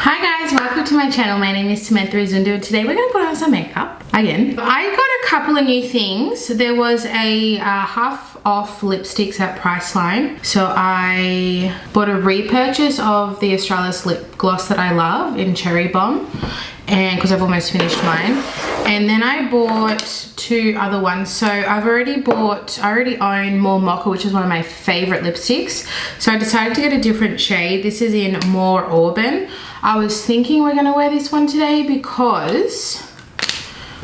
Hi guys, welcome to my channel. My name is Samantha Izundu and today we're going to put on some makeup again. I got a couple of new things. There was a half off lipsticks at Priceline. So I bought a repurchase of the HOURGLASS lip gloss that I love in Cherry Bomb, and because I've almost finished mine. And then I bought two other ones. So I already own More Mocha, which is one of my favorite lipsticks. So I decided to get a different shade. This is in More Auburn. I was thinking we're gonna wear this one today because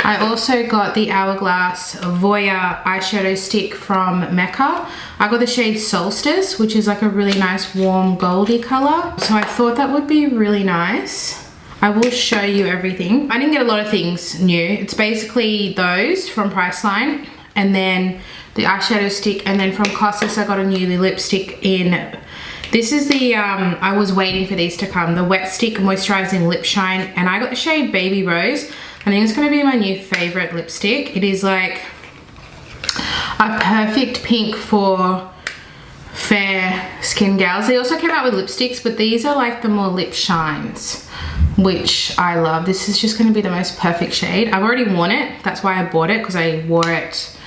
I also got the Hourglass Voya eyeshadow stick from Mecca. I got the shade Solstice, which is like a really nice warm goldy color. So I thought that would be really nice. I will show you everything. I didn't get a lot of things new. It's basically those from Priceline, and then the eyeshadow stick, and then from Kosas I got a new lipstick in. This is the, I was waiting for these to come, the Wet Stick Moisturizing Lip Shine, and I got the shade Baby Rose. I think it's gonna be my new favorite lipstick. It is like a perfect pink for fair skin gals. They also came out with lipsticks, but these are like the more lip shines, which I love. This is just gonna be the most perfect shade. I've already worn it, that's why I bought it, because I wore it,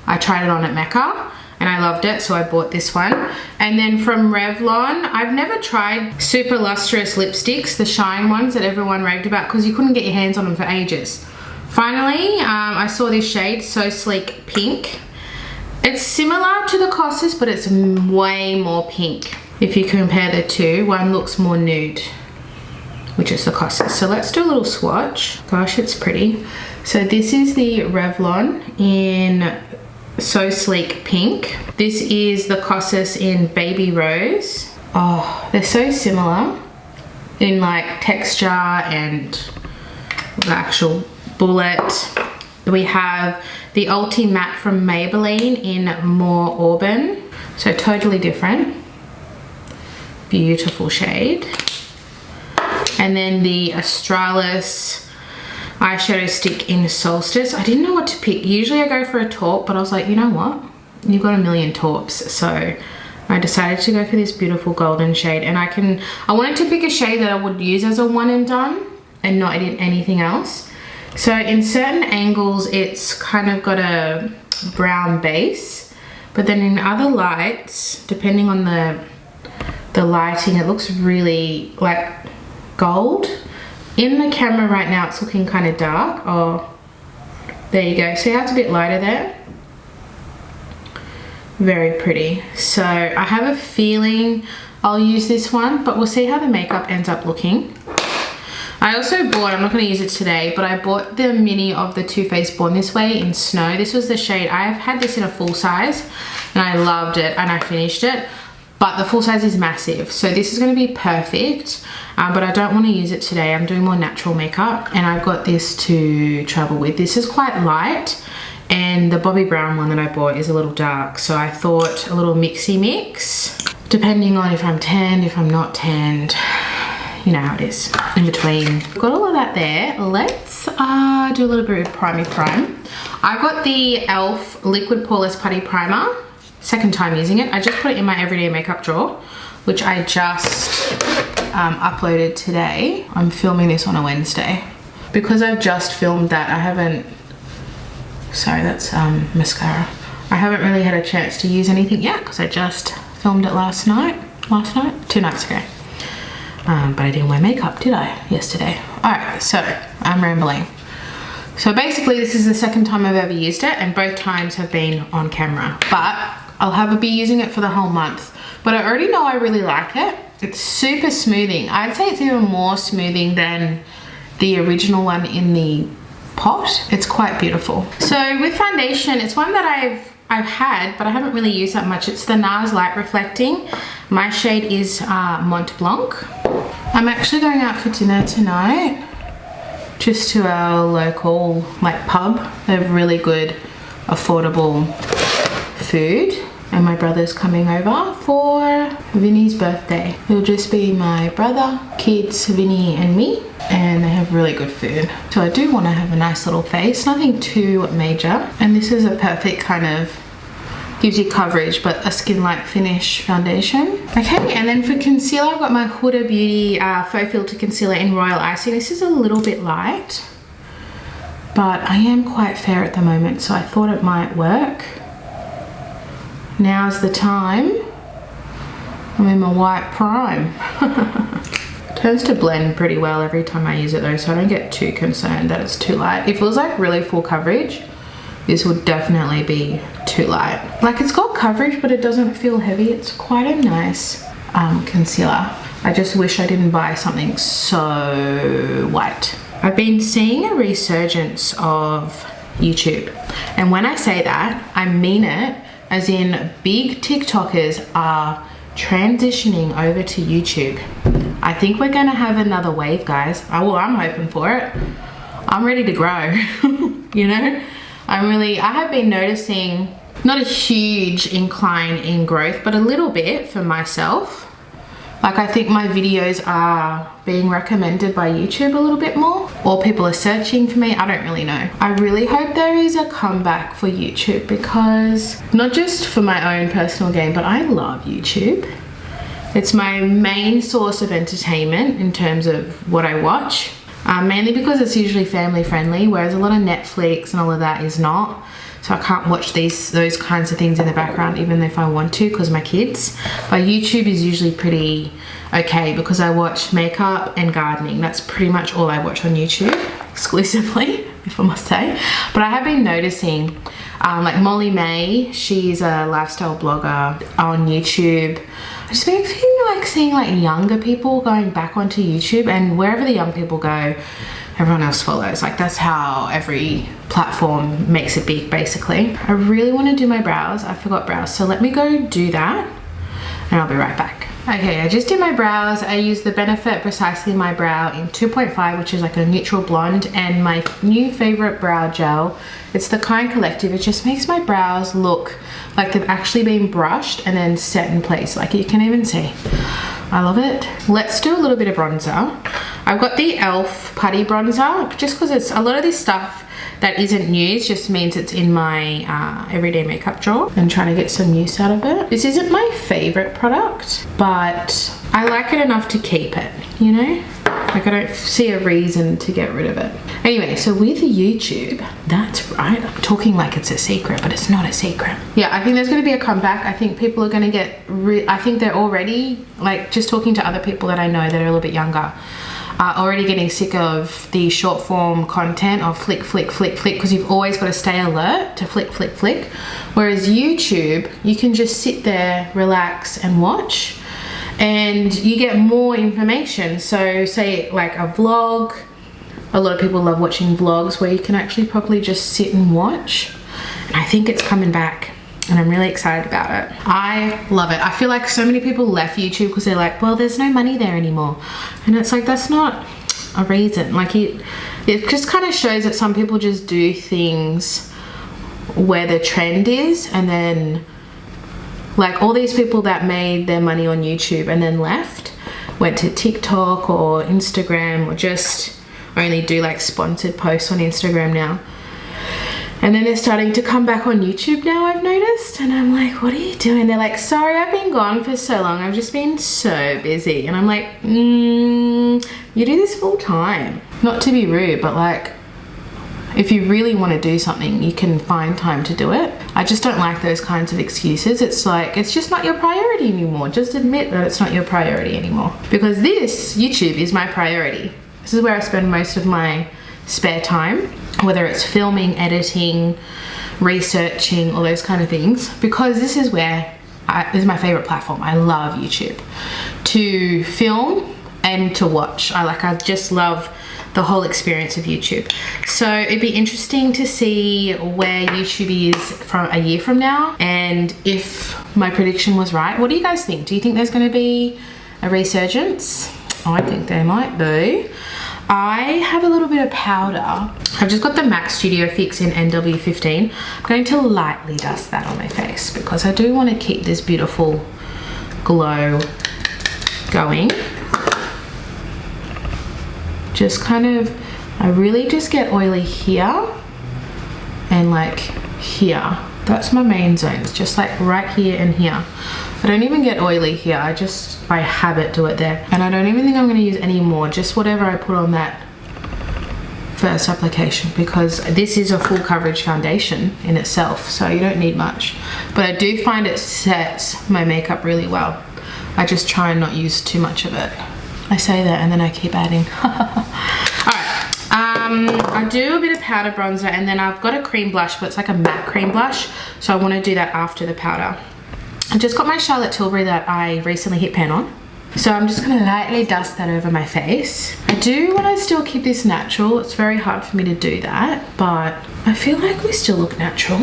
I tried it on at Mecca and I loved it, so I bought this one. And then from Revlon, I've never tried super lustrous lipsticks, the shine ones that everyone raved about, because you couldn't get your hands on them for ages. Finally, I saw this shade, So Sleek Pink. It's similar to the Kosas, but it's way more pink. If you compare the two, one looks more nude, which is the Kosas. So let's do a little swatch. Gosh, it's pretty. So this is the Revlon in So Sleek Pink. This is the Kosas in Baby Rose. Oh, they're so similar in like texture and the actual bullet. We have the Ulti Matte from Maybelline in More Auburn. So totally different. Beautiful shade. And then the Australis eyeshadow stick in Solstice. I didn't know what to pick. Usually I go for a taupe, but I was like, you know what? You've got a million taupes. So I decided to go for this beautiful golden shade. And I wanted to pick a shade that I would use as a one and done and not edit anything else. So in certain angles, it's kind of got a brown base, but then in other lights, depending on the lighting, it looks really like gold. In the camera right now, it's looking kind of dark. Oh, there you go. See how it's a bit lighter there? Very pretty. So I have a feeling I'll use this one, but we'll see how the makeup ends up looking. I also bought, I'm not going to use it today, but I bought the mini of the Too Faced Born This Way in Snow. This was the shade. I've had this in a full size and I loved it and I finished it. But the full size is massive, so this is going to be perfect, but I don't want to use it today. I'm doing more natural makeup and I've got this to travel with. This is quite light, and the Bobbi Brown one that I bought is a little dark, so I thought a little mixy mix, depending on if I'm tanned, if I'm not tanned, you know how it is, in between. Got all of that there. Let's do a little bit of primey prime. I got the e.l.f. Liquid Poreless Putty Primer. Second time using it. I just put it in my everyday makeup drawer, which I just uploaded today. I'm filming this on a Wednesday. Because I've just filmed that, I haven't, sorry, that's mascara. I haven't really had a chance to use anything yet because I just filmed it last night, 2 nights ago. But I didn't wear makeup, did I, yesterday? All right, so I'm rambling. So basically this is the second time I've ever used it, and both times have been on camera, but I'll be using it for the whole month. But I already know I really like it. It's super smoothing. I'd say it's even more smoothing than the original one in the pot. It's quite beautiful. So with foundation, it's one that I've had, but I haven't really used that much. It's the Nars Light Reflecting. My shade is Mont Blanc. I'm actually going out for dinner tonight, just to our local like pub. They have really good, affordable food, and my brother's coming over for Vinny's birthday. It'll just be my brother, kids, Vinny and me, and they have really good food. So I do want to have a nice little face, nothing too major, and this is a perfect kind of gives you coverage but a skin-like finish foundation. Okay, and then for concealer, I've got my Huda Beauty Faux Filter Concealer in Royal Icing. This is a little bit light, but I am quite fair at the moment, so I thought it might work. Now's the time. I'm in my white prime. Tends to blend pretty well every time I use it though, so I don't get too concerned that it's too light. If it was like really full coverage, this would definitely be too light. Like, it's got coverage, but it doesn't feel heavy. It's quite a nice concealer. I just wish I didn't buy something so white. I've been seeing a resurgence of YouTube. And when I say that, I mean it as in big TikTokers are transitioning over to YouTube. I think we're gonna have another wave, guys. Well, I'm hoping for it. I'm ready to grow, you know? I have been noticing not a huge incline in growth, but a little bit for myself. Like, I think my videos are being recommended by YouTube a little bit more, or people are searching for me. I don't really know. I really hope there is a comeback for YouTube, because not just for my own personal gain, but I love YouTube. It's my main source of entertainment in terms of what I watch. Mainly because it's usually family friendly, whereas a lot of Netflix and all of that is not. So I can't watch those kinds of things in the background, even if I want to, because my kids. But YouTube is usually pretty okay, because I watch makeup and gardening. That's pretty much all I watch on YouTube, exclusively, if I must say. But I have been noticing, like Molly May, she's a lifestyle blogger on YouTube. I've just been feeling like seeing like younger people going back onto YouTube, and wherever the young people go, everyone else follows. Like, that's how every platform makes it big, basically. I really want to do my brows. I forgot brows, so let me go do that and I'll be right back. Okay, I just did my brows. I used the Benefit Precisely My Brow in 2.5, which is like a neutral blonde, and my new favorite brow gel. It's the Kind Collective. It just makes my brows look like they've actually been brushed and then set in place, like you can even see. I love it. Let's do a little bit of bronzer. I've got the e.l.f. Putty bronzer, just because it's a lot of this stuff that isn't used just means it's in my everyday makeup drawer, and trying to get some use out of it. This isn't my favorite product, but I like it enough to keep it, you know? Like, I don't see a reason to get rid of it. Anyway, so with YouTube, that's right, I'm talking like it's a secret, but it's not a secret. Yeah, I think there's gonna be a comeback. I think people are gonna get, I think they're already, like, just talking to other people that I know that are a little bit younger, already getting sick of the short form content of flick, flick, flick, flick, because you've always got to stay alert to flick, flick, flick. Whereas YouTube, you can just sit there, relax and watch, and you get more information. So say like a vlog, a lot of people love watching vlogs where you can actually probably just sit and watch. And I think it's coming back, and I'm really excited about it. I love it. I feel like so many people left YouTube because they're like, well, there's no money there anymore. And it's like, that's not a reason. Like, it just kind of shows that some people just do things where the trend is, and then like all these people that made their money on YouTube and then left, went to TikTok or Instagram, or just only do like sponsored posts on Instagram now. And then they're starting to come back on YouTube now, I've noticed. And I'm like, what are you doing? They're like, sorry, I've been gone for so long. I've just been so busy. And I'm like, you do this full time. Not to be rude, but like, if you really want to do something, you can find time to do it. I just don't like those kinds of excuses. It's like, it's just not your priority anymore. Just admit that it's not your priority anymore. Because this, YouTube, is my priority. This is where I spend most of my spare time, whether it's filming, editing, researching, all those kind of things, because this is where this is my favorite platform. I love YouTube to film and to watch. I just love the whole experience of YouTube. So it'd be interesting to see where YouTube is from a year from now, and if my prediction was right. What do you guys think? Do you think there's going to be a resurgence? I think there might be. I have a little bit of powder. I've just got the MAC Studio Fix in NW15. I'm going to lightly dust that on my face because I do want to keep this beautiful glow going. Just kind of, I really just get oily here and like here. That's my main zones, just like right here and here. I don't even get oily here, I just by habit do it there. And I don't even think I'm going to use any more, just whatever I put on that first application, because this is a full coverage foundation in itself, so you don't need much. But I do find it sets my makeup really well. I just try and not use too much of it. I say that and then I keep adding. I do a bit of powder bronzer, and then I've got a cream blush, but it's like a matte cream blush, so I want to do that after the powder. I just got my Charlotte Tilbury that I recently hit pan on, so I'm just going to lightly dust that over my face. I do want to still keep this natural. It's very hard for me to do that, but I feel like we still look natural.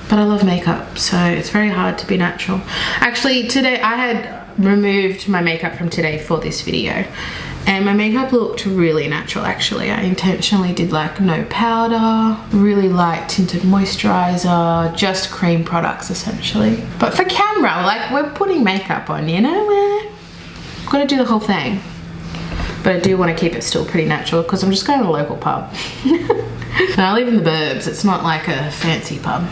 But I love makeup, so it's very hard to be natural. Actually, today I had removed my makeup from today for this video, and my makeup looked really natural. Actually, I intentionally did like no powder, really light tinted moisturizer, just cream products essentially. But for camera, like, we're putting makeup on, you know, we're gonna do the whole thing. But I do want to keep it still pretty natural because I'm just going to a local pub. And I live in the burbs. It's not like a fancy pub.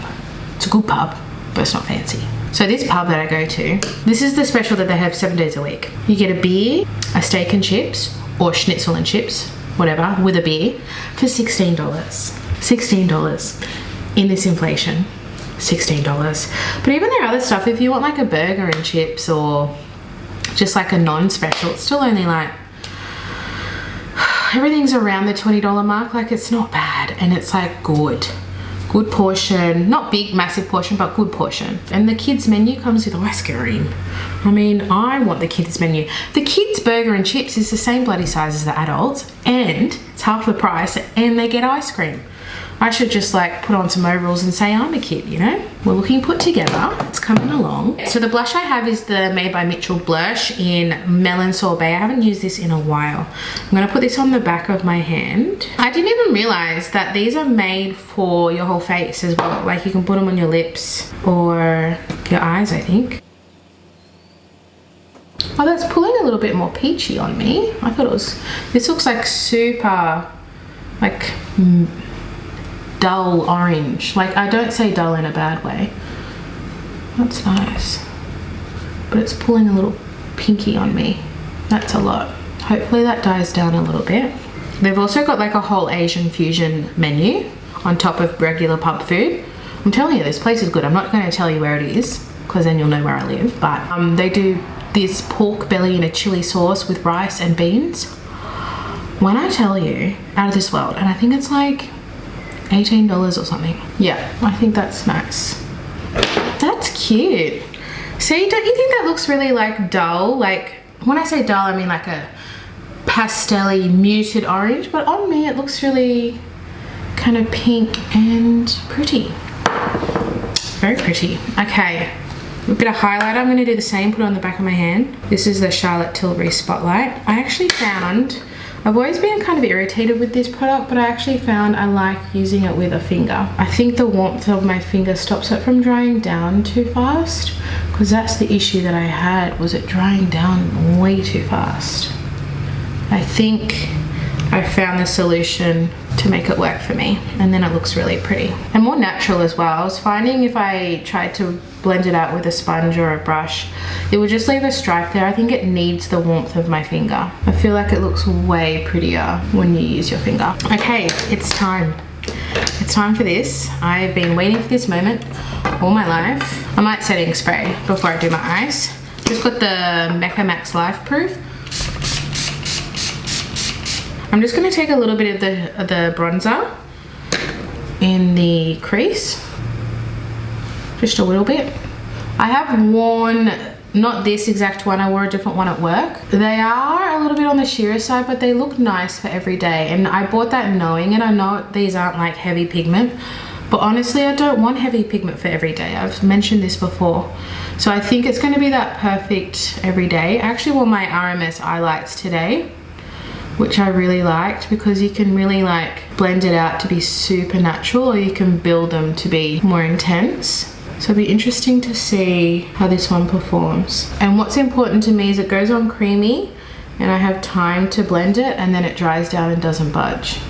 It's a good pub, but it's not fancy. So this pub that I go to, this is the special that they have 7 days a week. You get a beer, a steak and chips, or schnitzel and chips, whatever, with a beer for $16. $16 in this inflation, $16. But even their other stuff, if you want like a burger and chips or just like a non-special, it's still only like, everything's around the $20 mark. Like, it's not bad, and it's like good portion, not big massive portion, but good portion. And the kids menu comes with ice cream. I mean, I want the kids menu. The kids burger and chips is the same bloody size as the adults, and it's half the price, and they get ice cream. I should just like put on some overalls and say I'm a kid, you know? We're looking put together. It's coming along. So the blush I have is the Made by Mitchell blush in Melon Sorbet. I haven't used this in a while. I'm gonna put this on the back of my hand. I didn't even realize that these are made for your whole face as well. Like, you can put them on your lips or your eyes, I think. Oh, that's pulling a little bit more peachy on me. I thought it was, this looks like super, like, dull orange. Like, I don't say dull in a bad way. That's nice. But it's pulling a little pinky on me. That's a lot. Hopefully that dies down a little bit. They've also got like a whole Asian fusion menu on top of regular pub food. I'm telling you, this place is good. I'm not going to tell you where it is because then you'll know where I live. But they do this pork belly in a chili sauce with rice and beans. When I tell you, out of this world. And I think it's like $18 or something. Yeah, I think that's nice. That's cute. See, don't you think that looks really like dull? Like, when I say dull, I mean like a pastel-y muted orange, but on me it looks really kind of pink and pretty. Very pretty. Okay, a bit of highlighter. I'm going to do the same, put it on the back of my hand. This is the Charlotte Tilbury Spotlight. I actually found, I've always been kind of irritated with this product, but I actually found I like using it with a finger. I think the warmth of my finger stops it from drying down too fast, because that's the issue that I had, was it drying down way too fast. I think I found the solution to make it work for me, and then it looks really pretty and more natural as well. I was finding if I tried to blend it out with a sponge or a brush, it would just leave a stripe there. I think it needs the warmth of my finger. I feel like it looks way prettier when you use your finger. Okay, it's time. It's time for this. I've been waiting for this moment all my life. I might setting spray before I do my eyes. Just got the Mecca Max Life Proof. I'm just going to take a little bit of the bronzer in the crease. Just a little bit. I have worn, not this exact one, I wore a different one at work. They are a little bit on the sheerer side, but they look nice for every day. And I bought that knowing it. I know these aren't like heavy pigment, but honestly, I don't want heavy pigment for every day. I've mentioned this before. So I think it's going to be that perfect every day. I actually wore my RMS eye lights today, which I really liked, because you can really like blend it out to be super natural, or you can build them to be more intense. So it'll be interesting to see how this one performs. And what's important to me is it goes on creamy and I have time to blend it, and then it dries down and doesn't budge.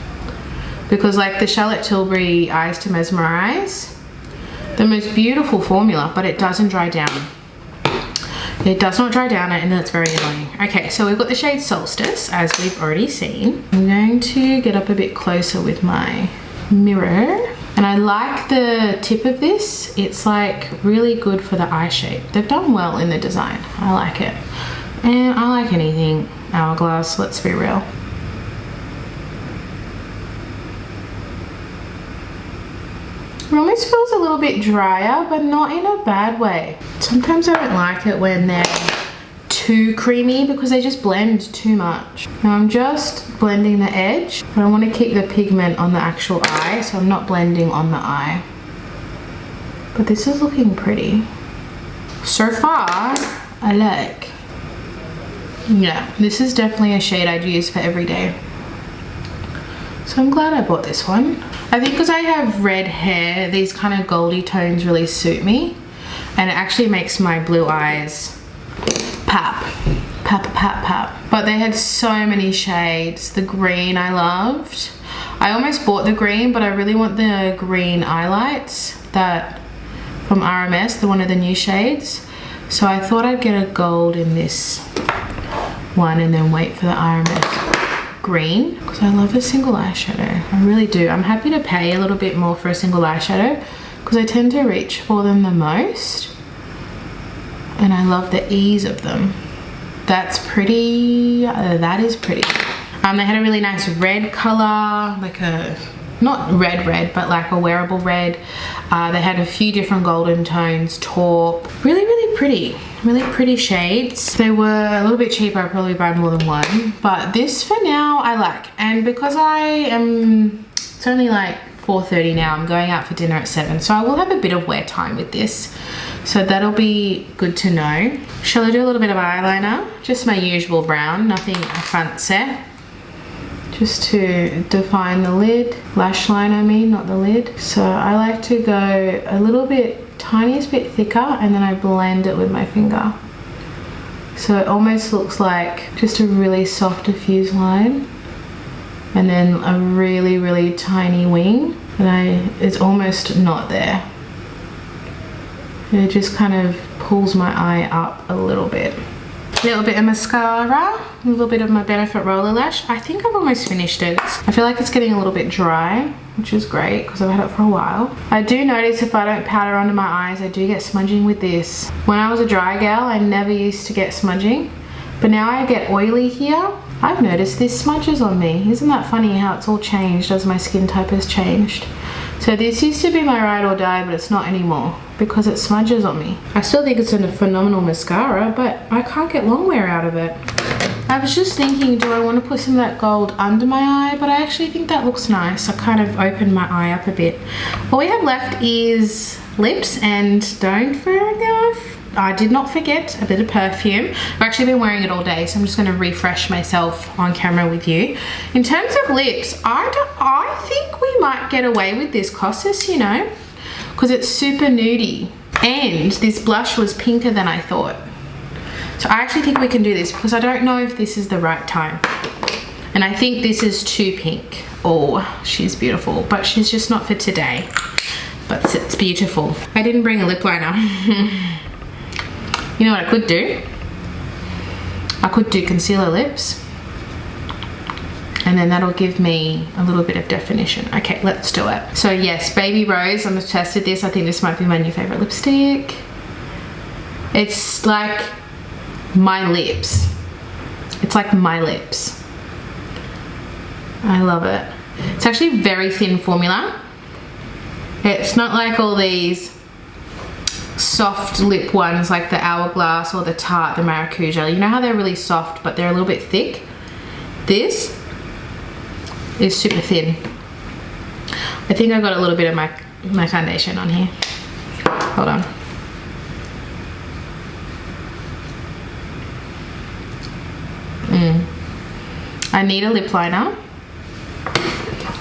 Because like the Charlotte Tilbury Eyes to Mesmerize, The most beautiful formula, but it doesn't dry down. It does not dry down, and that's very annoying. Okay, so we've got the shade Solstice, as we've already seen. I'm going to get up a bit closer with my mirror. And I like the tip of this. It's like really good for the eye shape. They've done well in the design. I like it. And I like anything Hourglass, let's be real. It almost feels a little bit drier, but not in a bad way. Sometimes I don't like it when they're too creamy because they just blend too much. Now I'm just blending the edge, but I want to keep the pigment on the actual eye, so I'm not blending on the eye. But this is looking pretty. So far, I like. Yeah, this is definitely a shade I'd use for every day. So I'm glad I bought this one. I think because I have red hair, these kind of goldy tones really suit me. And it actually makes my blue eyes pop. Pop, pop, pop. But they had so many shades. The green I loved. I almost bought the green, but I really want the green highlights that from RMS, one of the new shades. So I thought I'd get a gold in this one and then wait for the RMS green, because I love a single eyeshadow. I really do. I'm happy to pay a little bit more for a single eyeshadow because I tend to reach for them the most, and I love the ease of them. That's pretty. That is pretty. They had a really nice red color, like a not red, but like a wearable red. They had a few different golden tones, taupe. Really pretty shades. They were a little bit cheaper. I'd probably buy more than one, but this for now I like. And because it's only like 4:30 now, I'm going out for dinner at 7, so I will have a bit of wear time with this, so that'll be good to know. Shall I do a little bit of eyeliner? Just my usual brown, nothing fancy. Just to define the lid. Lash line I mean, not the lid. So I like to go a little bit, tiniest bit thicker, and then I blend it with my finger. So it almost looks like just a really soft diffuse line, and then a really tiny wing, and it's almost not there. It just kind of pulls my eye up a little bit. A little bit of mascara, a little bit of my Benefit Roller Lash. I think I've almost finished it. I feel like it's getting a little bit dry, which is great because I've had it for a while. I do notice if I don't powder under my eyes, I do get smudging with this. When I was a dry gal, I never used to get smudging, but now I get oily here. I've noticed this smudges on me. Isn't that funny how it's all changed as my skin type has changed? So this used to be my ride or die, but it's not anymore because it smudges on me. I still think it's a phenomenal mascara, but I can't get long wear out of it. I was just thinking, do I want to put some of that gold under my eye? But I actually think that looks nice. I kind of opened my eye up a bit. All we have left is lips, and don't forget, I did not forget a bit of perfume. I've actually been wearing it all day, so I'm just going to refresh myself on camera with you. In terms of lips, I think we might get away with this Kosas, you know, because it's super nudie, and this blush was pinker than I thought. So I actually think we can do this because I don't know if this is the right time, and I think this is too pink. Oh, she's beautiful, but she's just not for today, but it's beautiful. I didn't bring a lip liner. You know what I could do? I could do concealer lips, and then that'll give me a little bit of definition. Okay, let's do it. So yes, Baby Rose, I'm obsessed with this. I think this might be my new favorite lipstick. It's like my lips. It's like my lips. I love it. It's actually very thin formula. It's not like all these soft lip ones like the Hourglass or the Tarte, the Maracuja. You know how they're really soft but they're a little bit thick? This is super thin. I think I got a little bit of my foundation on here. Hold on. I need a lip liner.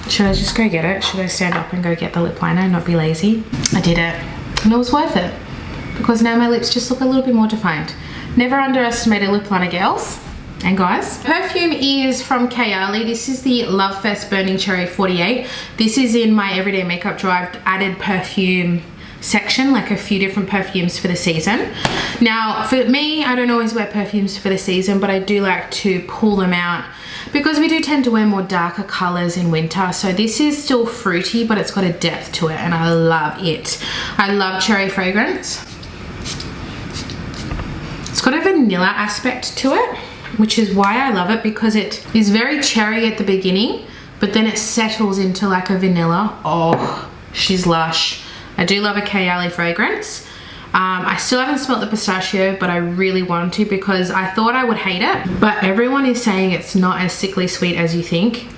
Should I just go get it? Should I stand up and go get the lip liner and not be lazy? I did it, and it was worth it because now my lips just look a little bit more defined. Never underestimate a lip liner, girls and guys. Perfume is from Kayali. This is the Love Fest Burning Cherry 48. This is in my everyday makeup drawer. I've added perfume section, like a few different perfumes for the season. Now for me, I don't always wear perfumes for the season, but I do like to pull them out because we do tend to wear more darker colors in winter. So this is still fruity, but it's got a depth to it and I love it. I love cherry fragrance. It's got a vanilla aspect to it, which is why I love it, because it is very cherry at the beginning, but then it settles into like a vanilla. Oh, she's lush. I do love a Kayali fragrance. I still haven't smelled the pistachio, but I really want to because I thought I would hate it, but everyone is saying it's not as sickly sweet as you think.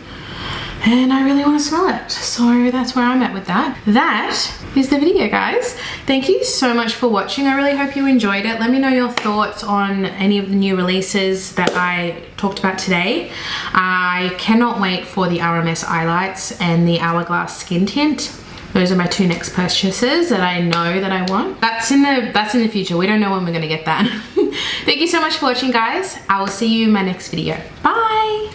And I really want to smell it. So that's where I'm at with that. That is the video, guys. Thank you so much for watching. I really hope you enjoyed it. Let me know your thoughts on any of the new releases that I talked about today. I cannot wait for the RMS eye lights and the Hourglass skin tint. Those are my two next purchases that I know that I want. That's in the future. We don't know when we're gonna get that. Thank you so much for watching, guys. I will see you in my next video. Bye.